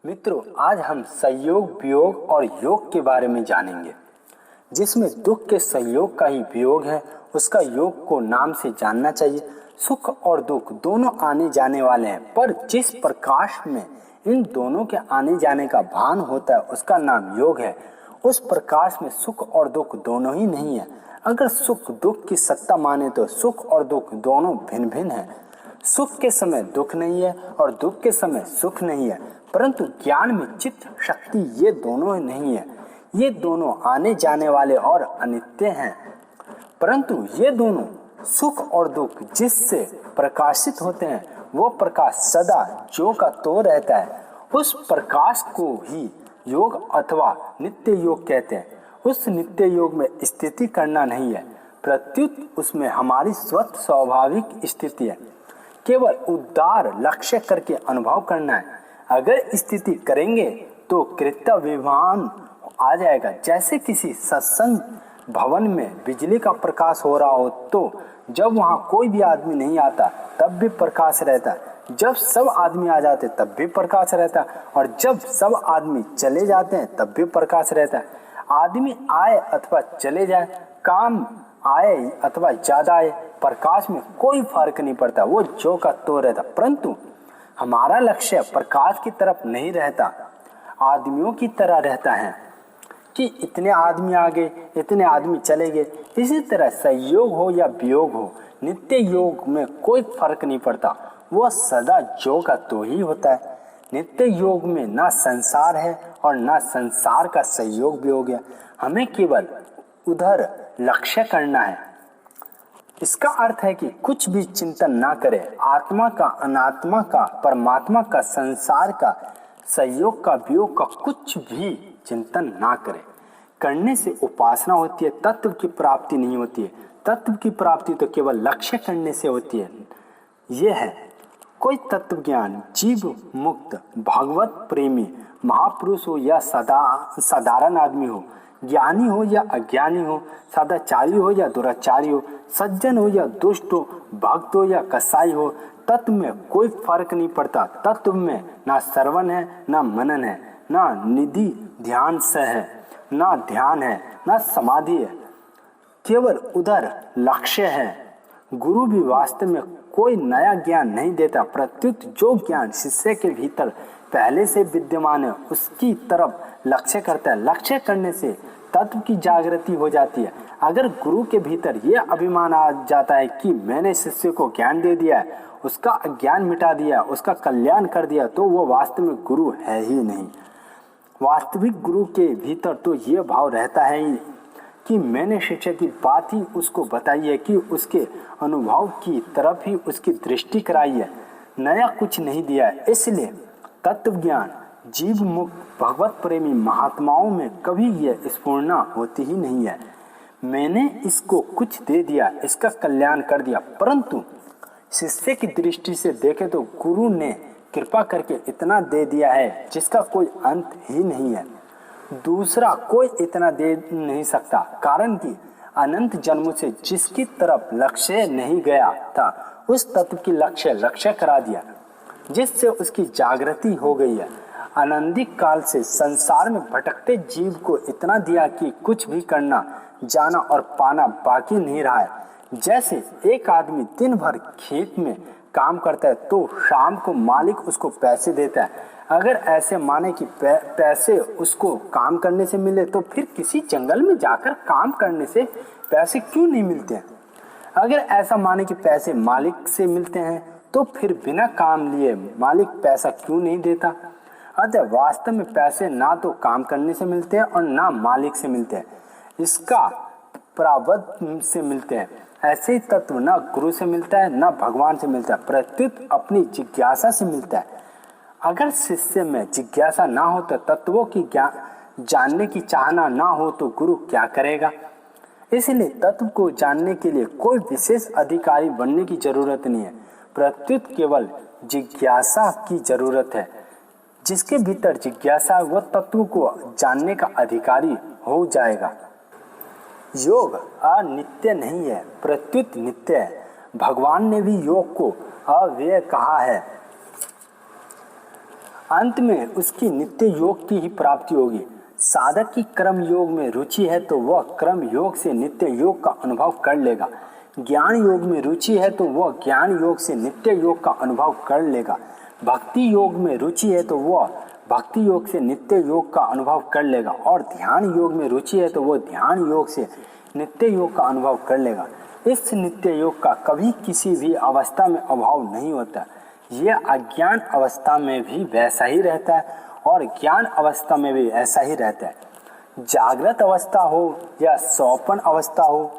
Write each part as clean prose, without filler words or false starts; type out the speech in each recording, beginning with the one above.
मित्रों, आज हम संयोग, वियोग और योग के बारे में जानेंगे, जिसमें दुख के संयोग का ही वियोग है, उसका योग को नाम से जानना चाहिए। सुख और दुख दोनों आने जाने वाले हैं, पर जिस प्रकाश में इन दोनों के आने जाने का भान होता है उसका नाम योग है। उस प्रकाश में सुख और दुख दोनों ही नहीं है। अगर सुख दुख की सत्ता माने तो सुख और दुख दोनों भिन्न भिन्न है। सुख के समय दुख नहीं है और दुख के समय सुख नहीं है, परंतु ज्ञान में चित्त शक्ति ये दोनों नहीं है। ये दोनों आने जाने वाले और अनित्य हैं, परंतु ये दोनों सुख और दुख जिससे प्रकाशित होते हैं वो प्रकाश सदा जो का तो रहता है। उस प्रकाश को ही योग अथवा नित्य योग कहते हैं। उस नित्य योग में स्थिति करना नहीं है, प्रत्युत उसमें हमारी स्वतः स्वाभाविक स्थिति है। केवल उदार लक्ष्य करके अनुभव करना है। अगर स्थिति करेंगे तो कृत्य विभान आ जाएगा। जैसे किसी सत्संग भवन में बिजली का प्रकाश हो रहा हो तो जब वहां कोई भी आदमी नहीं आता तब भी प्रकाश रहता है, जब सब आदमी आ जाते तब भी प्रकाश रहता है, और जब सब आदमी चले जाते हैं तब भी प्रकाश रहता है। आदमी आए अथवा चले जाए, काम आए अथवा ज्यादा आए, प्रकाश में कोई फर्क नहीं पड़ता, वो जो का तो रहता। परंतु हमारा लक्ष्य प्रकाश की तरफ नहीं रहता, आदमियों की तरह रहता है कि इतने आदमी आ गए, इतने आदमी चले गए। इसी तरह संयोग हो या वियोग हो, नित्य योग में कोई फर्क नहीं पड़ता, वो सदा जो का तो ही होता है। नित्य योग में ना संसार है और ना संसार का संयोग वियोग है। हमें केवल उधर लक्ष्य करना है। इसका अर्थ है कि कुछ भी चिंतन ना करें, आत्मा का, अनात्मा का, परमात्मा का, संसार का, संयोग का, वियोग का कुछ भी चिंतन ना करें। करने से उपासना होती है, तत्व की प्राप्ति नहीं होती है। तत्व की प्राप्ति तो केवल लक्ष्य करने से होती है। यह है कोई तत्व ज्ञान, जीव मुक्त, भगवत प्रेमी, महापुरुष हो या साधारण आदमी हो, ज्ञानी हो या अज्ञानी हो, सदाचारी हो या दुराचारी हो, सज्जन हो या दुष्ट हो, भक्त हो या कसाई हो, तत्व में कोई फर्क नहीं पड़ता। तत्व में ना श्रवण है, ना मनन है, ना निधि ध्यान से है, ना ध्यान है, ना समाधि है, केवल उधर लक्ष्य है। गुरु भी वास्तव में कोई नया ज्ञान नहीं देता, प्रत्युत जो ज्ञान शिष्य के भीतर पहले से विद्यमान है उसकी तरफ लक्ष्य करता है। लक्ष्य करने से तत्व की जागृति हो जाती है। अगर गुरु के भीतर यह अभिमान आ जाता है कि मैंने शिष्य को ज्ञान दे दिया है, उसका अज्ञान मिटा दिया, उसका कल्याण कर दिया, तो वो वास्तव में गुरु है ही नहीं। वास्तविक गुरु के भीतर तो ये भाव रहता है ही कि मैंने शिक्षक की बात ही उसको बताई है, कि उसके अनुभव की तरफ ही उसकी दृष्टि कराई है, नया कुछ नहीं दिया है। इसलिए तत्व ज्ञान, जीव मुक्त, भगवत प्रेमी महात्माओं में कभी यह स्फुरना होती ही नहीं है, मैंने इसको कुछ दे दिया, इसका कल्याण कर दिया। परंतु शिष्य की दृष्टि से देखे तो गुरु ने कृपा करके इतना दे दिया है जिसका कोई अंत ही नहीं है। दूसरा कोई इतना दे नहीं सकता, कारण कि अनंत जन्मों से जिसकी तरफ लक्ष्य नहीं गया था उस तत्व की लक्ष्य करा दिया, जिससे उसकी जागृति हो गई है। अनंतिक काल से संसार में भटकते जीव को इतना दिया कि कुछ भी करना, जाना और पाना बाकी नहीं रहा है। जैसे एक आदमी दिन भर खेत में काम करता है तो शाम को मालिक उसको पैसे देता है। अगर ऐसे माने कि पैसे उसको काम करने से मिले तो फिर किसी जंगल में जाकर काम करने से पैसे क्यों नहीं मिलते हैं? अगर ऐसा माने कि पैसे मालिक से मिलते हैं तो फिर बिना काम लिए मालिक पैसा क्यों नहीं देता? अतः वास्तव में पैसे ना तो काम करने से मिलते हैं और ना मालिक से मिलते हैं, इसका प्रारब्ध से मिलते हैं। ऐसे ही तत्व ना गुरु से मिलता है, ना भगवान से मिलता है, प्रत्युत अपनी जिज्ञासा से मिलता है। अगर शिष्य में जिज्ञासा ना हो तो तत्वों की जानने की चाहना ना हो तो गुरु क्या करेगा? इसलिए तत्व को जानने के लिए कोई विशेष अधिकारी बनने की जरूरत नहीं है, प्रत्युत केवल जिज्ञासा की जरूरत है। जिसके भीतर जिज्ञासा वह तत्व को जानने का अधिकारी हो जाएगा। योग अनित्य नहीं है, प्रत्युत नित्य है। भगवान ने भी योग को अव्यय कहा है। अंत में उसकी नित्य योग की ही प्राप्ति होगी। साधक की कर्म योग में रुचि है तो वह कर्म योग से नित्य योग का अनुभव कर लेगा। ज्ञान योग में रुचि है तो वह ज्ञान योग से नित्य योग का अनुभव कर लेगा। भक्ति योग में रुचि है तो वह भक्ति योग से नित्य योग का अनुभव कर लेगा। और ध्यान योग में रुचि है तो वह ध्यान योग से नित्य योग का अनुभव कर लेगा। इस नित्य योग का कभी किसी भी अवस्था में अभाव नहीं होता। यह अज्ञान अवस्था में भी वैसा ही रहता है और ज्ञान अवस्था में भी ऐसा ही रहता है। जागृत अवस्था हो या सौपन अवस्था हो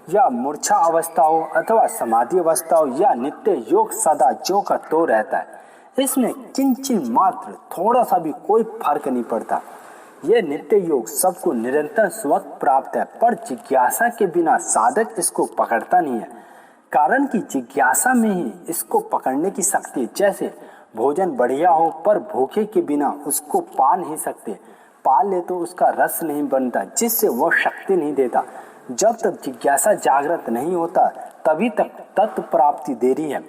या मूर्छा अवस्था हो अथवा समाधि अवस्था हो या नित्य योग सदा जो का तो रहता है। इसमें किंचित मात्र थोड़ा सा भी कोई फर्क नहीं पड़ता। यह नित्य योग सबको निरंतर स्वतः प्राप्त है, पर जिज्ञासा के बिना साधक इसको पकड़ता नहीं है। कारण कि जिज्ञासा में ही इसको पकड़ने की शक्ति। जैसे भोजन बढ़िया हो पर भूखे के बिना उसको पा नहीं सकते, पा ले तो उसका रस नहीं बनता, जिससे वह शक्ति नहीं देता। जब तक जिज्ञासा जागृत नहीं होता तभी तक तत्व प्राप्ति देरी है।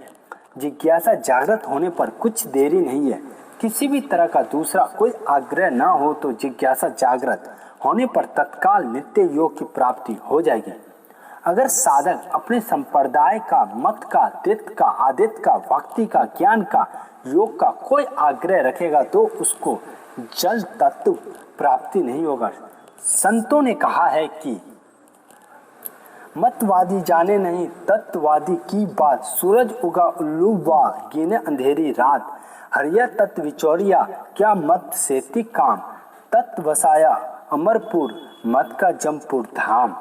जिज्ञासा जागृत होने पर कुछ देरी नहीं है। किसी भी तरह का दूसरा कोई आग्रह ना हो तो जिज्ञासा जागृत होने पर तत्काल नित्य योग की प्राप्ति हो जाएगी। अगर साधक अपने संप्रदाय का, मत का, तीर्थ का, आदित्य का, भक्ति का, ज्ञान का, योग का कोई आग्रह रखेगा तो उसको जल तत्व प्राप्ति नहीं होगा। संतों ने कहा है कि मतवादी जाने नहीं तत्ववादी की बात, सूरज उगा उल्लू वा गिने अंधेरी रात, हरिया तत्व विचौरिया क्या मत सेती काम, तत्व वसाया अमरपुर मत का जमपुर धाम।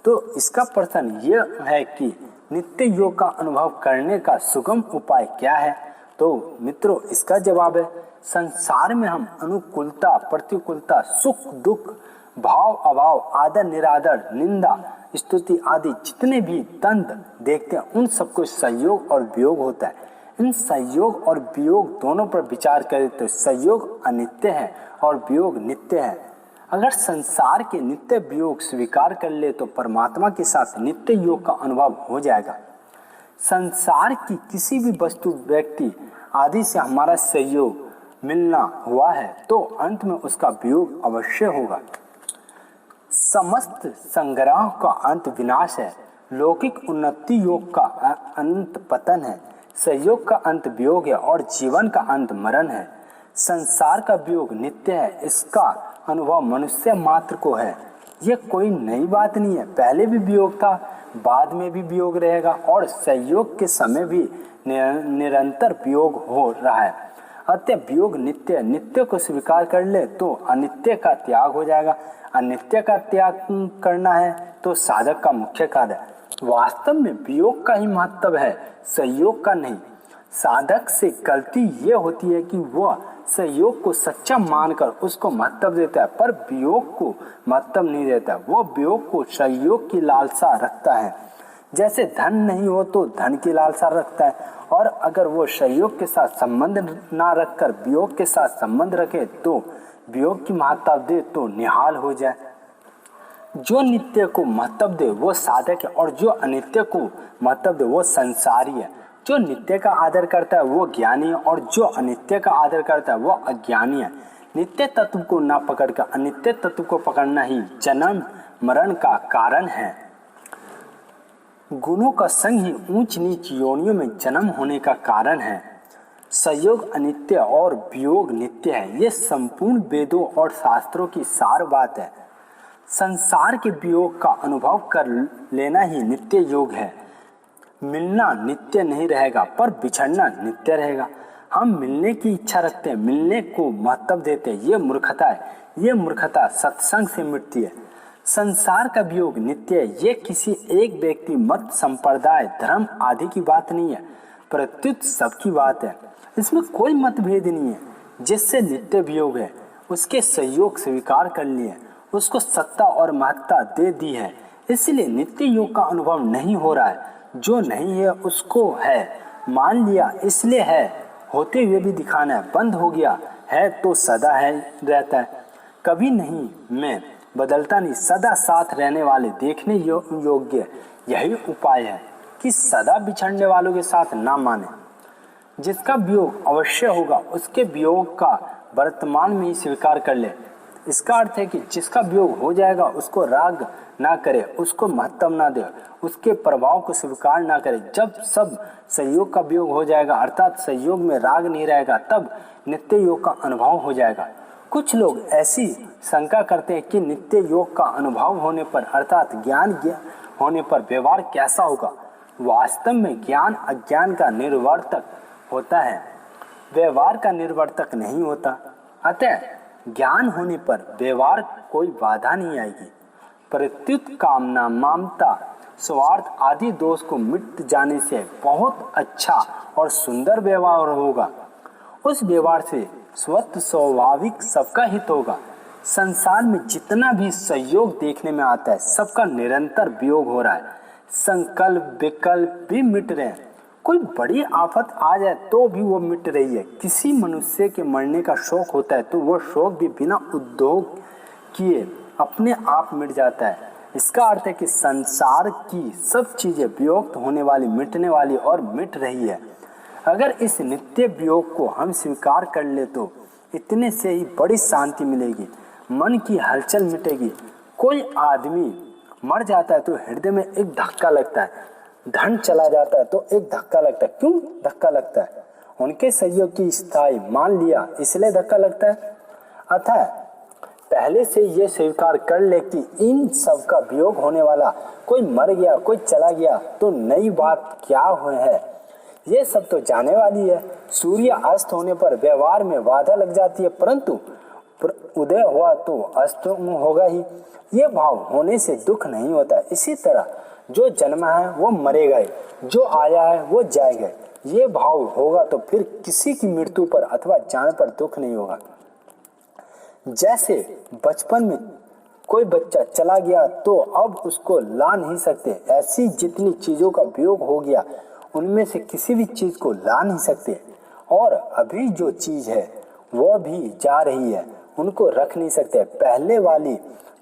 तो इसका प्रश्न ये है कि नित्य योग का अनुभव करने का सुगम उपाय क्या है। तो मित्रों, इसका जवाब है संसार में हम अनुकूलता, प्रतिकूलता, सुख दुख, भाव अभाव, आदर निरादर, निंदा स्तुति आदि जितने भी तंत्र देखते हैं उन सबको संयोग और वियोग होता है। इन संयोग और वियोग दोनों पर विचार करें तो संयोग अनित्य है और वियोग नित्य है। अगर संसार के नित्य वियोग स्वीकार कर ले तो परमात्मा के साथ नित्य योग का अनुभव हो जाएगा। संसार की किसी भी वस्तु, व्यक्ति आदि से हमारा संयोग मिलना हुआ है तो अंत में उसका वियोग अवश्य होगा। समस्त संग्रह का अंत विनाश है। लौकिक उन्नति योग का अंत पतन है। संयोग का अंत वियोग है और जीवन का अंत मरण है। संसार का वियोग नित्य है, इसका अनुभव मनुष्य मात्र को है। यह कोई नई बात नहीं है। पहले भी वियोग था, बाद में भी वियोग रहेगा और संयोग के समय भी निरंतर वियोग हो रहा है। अतः वियोग नित्य है। नित्य को स्वीकार कर ले तो अनित्य का त्याग हो जाएगा। अनित्य का त्याग करना है तो साधक का मुख्य कार्य है। वास्तव में वियोग का ही महत्व है, संयोग का नहीं। साधक से गलती ये होती है कि वह संयोग को सच्चा मानकर उसको महत्व देता है पर वियोग को महत्व नहीं देता। वह वियोग को संयोग की लालसा रखता है। जैसे धन नहीं हो तो धन की लालसा रखता है, और अगर वो संयोग के साथ संबंध ना रखकर वियोग के साथ संबंध रखे तो वियोग की महत्व दे तो निहाल हो जाए। जो नित्य को महत्व दे वो साधक है और जो अनित्य को महत्व दे वो संसारी है। जो नित्य का आदर करता है वो ज्ञानी है और जो अनित्य का आदर करता है वो अज्ञानी है। नित्य तत्व को ना पकड़कर अनित्य तत्व को पकड़ना ही जन्म मरण का कारण है। गुणों का संग ही ऊंच नीच योनियों में जन्म होने का कारण है। संयोग अनित्य और वियोग नित्य है। ये संपूर्ण वेदों और शास्त्रों की सार बात है। संसार के वियोग का अनुभव कर लेना ही नित्य योग है। मिलना नित्य नहीं रहेगा पर बिछड़ना नित्य रहेगा। हम मिलने की इच्छा रखते हैं, मिलने को महत्व देते हैं, ये मूर्खता है। ये मूर्खता सत्संग से मिटती है। संसार का वियोग नित्य है। ये किसी एक व्यक्ति, मत, संप्रदाय, धर्म आदि की बात नहीं है, प्रत्युत सबकी बात है। इसमें कोई मतभेद नहीं है। जिससे नित्य वियोग है उसके संयोग स्वीकार कर लिए, उसको सत्ता और महत्ता दे दी है, इसलिए नित्य योग का अनुभव नहीं हो रहा है। जो नहीं है उसको है मान लिया, इसलिए है। होते हुए भी दिखाना है। बंद हो गया है तो सदा है रहता है, कभी नहीं मैं बदलता नहीं, सदा साथ रहने वाले देखने योग्य। यही उपाय है कि सदा बिछड़ने वालों के साथ ना माने। जिसका वियोग अवश्य होगा उसके वियोग का वर्तमान में ही स्वीकार कर ले। इसका अर्थ है कि जिसका वियोग हो जाएगा उसको राग ना करे, उसको महत्व ना दे, उसके प्रभाव को स्वीकार ना करे। जब सब संयोग का वियोग हो जाएगा अर्थात संयोग में राग नहीं रहेगा तब नित्य योग का अनुभव हो जाएगा। कुछ लोग ऐसी शंका करते हैं कि नित्य योग का अनुभव होने पर अर्थात ज्ञान होने पर व्यवहार कैसा होगा। वास्तव में ज्ञान अज्ञान का निर्वर्तक होता है, व्यवहार का निर्वर्तक नहीं होता। अतः ज्ञान होने पर व्यवहार कोई बाधा नहीं आएगी। प्रत्युत कामना, ममता, स्वार्थ आदि दोष को मिट जाने से बहुत अच्छा और सुंदर व्यवहार होगा। उस व्यवहार से स्वतः स्वाभाविक सबका हित होगा। संसार में जितना भी सहयोग देखने में आता है सबका निरंतर वियोग हो रहा है। संकल्प विकल्प भी मिट रहे हैं। कोई बड़ी आफत आ जाए तो भी वो मिट रही है। किसी मनुष्य के मरने का शोक होता है तो वो शोक भी बिना उद्योग किए अपने आप मिट जाता है। इसका अर्थ है कि संसार की सब चीजें वियोग होने वाली, मिटने वाली और मिट रही है। अगर इस नित्य वियोग को हम स्वीकार कर ले तो इतने से ही बड़ी शांति मिलेगी, मन की हलचल मिटेगी। कोई आदमी मर जाता है तो हृदय में एक धक्का लगता है, धन चला जाता है तो एक धक्का लगता है। क्यों धक्का लगता है? उनके सहयोग की स्थायी मान लिया इसलिए धक्का लगता है। अतः पहले से ये स्वीकार कर ले कि इन सब का वियोग होने वाला, कोई मर गया कोई चला गया तो नई बात क्या है, ये सब तो जाने वाली है। सूर्य अस्त होने पर व्यवहार में बाधा लग जाती है परंतु उदय हुआ तो अस्त होगा ही। ये भाव होने से दुख नहीं होता। इसी तरह जो जन्मा है वो मरेगा ही, जो आया है वो जाएगा। ये भाव होगा तो फिर किसी की मृत्यु पर अथवा जाने पर दुख नहीं होगा। जैसे बचपन में कोई बच्चा चला गया तो अब उसको ला नहीं सकते, ऐसी जितनी चीजों का वियोग हो गया उनमें से किसी भी चीज को ला नहीं सकते। और अभी जो चीज है वो भी जा रही है, उनको रख नहीं सकते। पहले वाली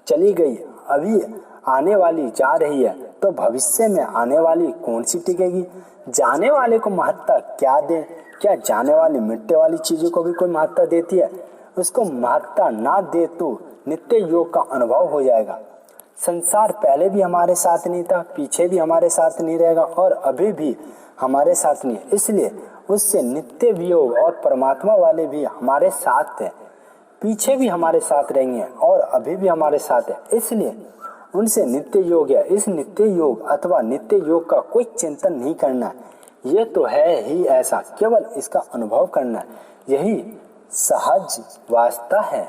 चली गई, अभी आने वाली जा रही है तो भविष्य में आने वाली कौन सी टिकेगी? जाने वाले को महत्ता क्या दे? क्या जाने वाली मिटने वाली चीजों को भी कोई महत्ता देती है? उसको महत्ता ना दे तो नित्य योग का अनुभव हो जाएगा। संसार पहले भी हमारे साथ नहीं था, पीछे भी हमारे साथ नहीं रहेगा और अभी भी हमारे साथ नहीं है। इसलिए उससे नित्य वियोग और परमात्मा वाले भी हमारे साथ है, पीछे भी हमारे साथ रहेंगे और अभी भी हमारे साथ है। इसलिए उनसे नित्य योग है। इस नित्य योग अथवा नित्य योग का कोई चिंतन नहीं करना है, ये तो है ही ऐसा, केवल इसका अनुभव करना है। यही सहज वास्ता है।